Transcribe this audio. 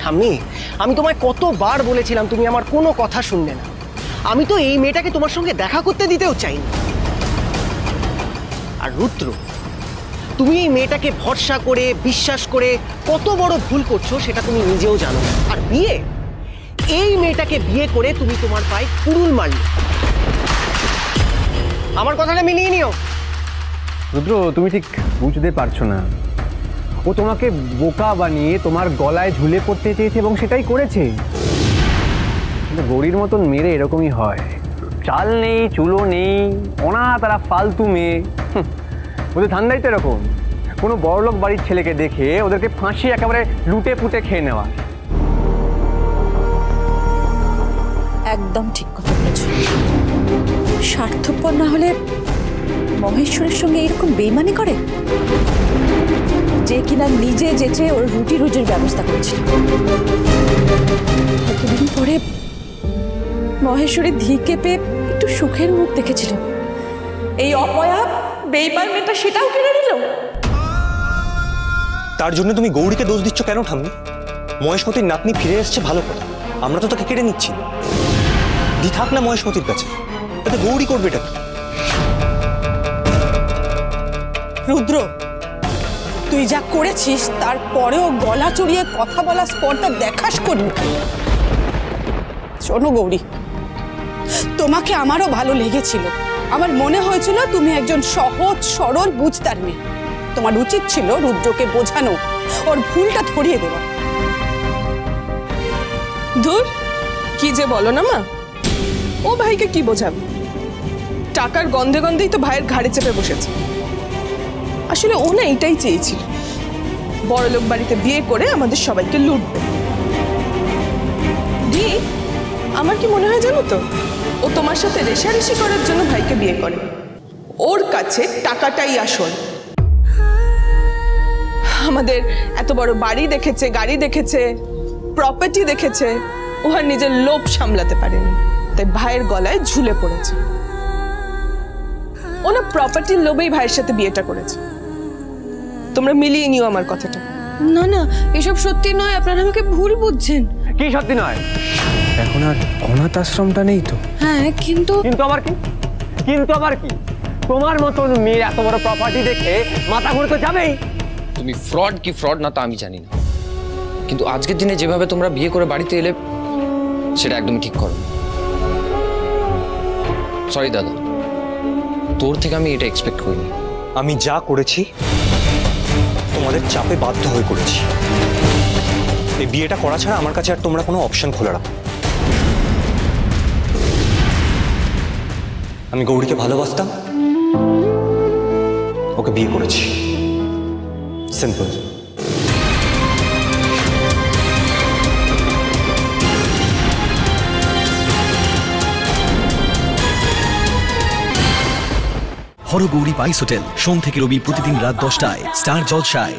ঠাম্মি, আমি তোমায় কতবার বলেছিলাম, তুমি আমার কোনো কথা শুনলে না। আমি তো এই মেয়েটাকে তোমার সঙ্গে দেখা করতে দিতেও চাইনি। আর রুদ্র, তুমি এই মেয়েটাকে ভরসা করে বিশ্বাস করে কত বড় ভুল করছো সেটা তুমি নিজেও জানো। আর বিয়ে, এই মেয়েটাকে বিয়ে করে তুমি তোমার পায়ে কুড়ুল মারলে। আমার কথাটা মিলিয়ে নিও। রুদ্র, তুমি ঠিক বুঝতে পারছো না। ও তোমাকে বোকা বানিয়ে তোমার গলায় ঝুলে পড়তে চেয়েছে এবং সেটাই করেছে। গৌরীর মতন মেরে এরকমই হয়, চাল নেই চুলো নেই, তারা ফালতু মেয়ে। ওদের ধান্দাই তো এরকম, কোনো বড়লোক বাড়ির ছেলেকে দেখে ওদেরকে ফাঁসি একেবারে লুটে পুটে খেয়ে নেওয়া। একদম ঠিক কথা বলেছ। স্বার্থপর না হলে মহেশ্বরের সঙ্গে এরকম বেইমানি করে, যে কিনা নিজে যেচে ওর রুটি রুজির ব্যবস্থা করেছিল। কতদিন পরে মহেশ্বরী ধিকে পেয়ে একটু সুখের মুখ দেখেছিল, এই অপয়া বেইমান মেয়েটা সেটাও কেড়ে নিল। তার জন্য তুমি গৌরীকে দোষ দিচ্ছ কেন ঠাম্মি? মহেশমতির নাতনি ফিরে এসছে ভালো কথা, আমরা তো তাকে কেড়ে নিচ্ছি। দি থাক না মহেশমতির কাছে, তাতে গৌরী করবে এটা কি? রুদ্র, তুই যা করেছিস তারপরেও গলা চড়িয়ে কথা বলা স্পর্ধা দেখাস করবি। শোনো গৌরী, তোমাকে আমারও ভালো লেগেছিল। আমার মনে হয়েছিল তুমি একজন সহজ সরল বুঝতার মেয়ে। তোমার উচিত ছিল রুদ্রকে বোঝানো, ওর ভুলটা ধরিয়ে দেওয়া। ধুর, কি যে বলো না মা, ও ভাইকে কি বোঝাবে? টাকার গন্ধে গন্ধেই তো ভাইয়ের ঘাড়ে চেপে বসেছে। আসলে ও না এটাই চেয়েছিল, বড়লোক বাড়িতে বিয়ে করে আমাদের সবাইকে লুটবে। দি, আমার কি মনে হয় জানো তো, ও তোমার সাথে রেশারেশি করার জন্য ভাইকে বিয়ে করে। ওর কাছে টাকাটাই আসল। আমাদের এত বড় বাড়ি দেখেছে, গাড়ি দেখেছে, প্রপার্টি দেখেছে, ও আর নিজের লোভ সামলাতে পারেনি, তাই ভাইয়ের গলায় ঝুলে পড়েছে। ও না প্রপার্টির লোভেই ভাইয়ের সাথে বিয়েটা করেছে। তোমরা মিলিয়ে নিও আমার কথাটা। না না, এসব সত্যি নয়, আপনারা আমাকে ভুল বুঝছেন। কি সত্যি নয়? এখন আর অনাথ আশ্রমটা নেই তো। হ্যাঁ, কিন্তু আবার কি? কিন্তু আবার কি? তোমার মতন মেয়ে এত বড় প্রপার্টি দেখে মাথা ঘুরে তো যাবেই। তুমি ফ্রড কি ফ্রড না তা আমি জানি না, কিন্তু আজকের দিনে যেভাবে তোমরা বিয়ে করে বাড়িতে এলে সেটা একদমই ঠিক করো। সরি দাদা, তোর থেকে আমি এটা এক্সপেক্ট করিনি। আমি যা করেছি তোমাদের চাপে বাধ্য হয়ে করেছি। এই বিয়েটা করা ছাড়া আমার কাছে আর তোমরা কোনো অপশন খোলা রাখো। আমি গৌরীকে ভালোবাসতাম, ওকে বিয়ে করেছি, সিম্পল। হরগৌরী পাইস হোটেল, সোম থেকে রবি প্রতিদিন রাত 10টায় স্টার জলসায়।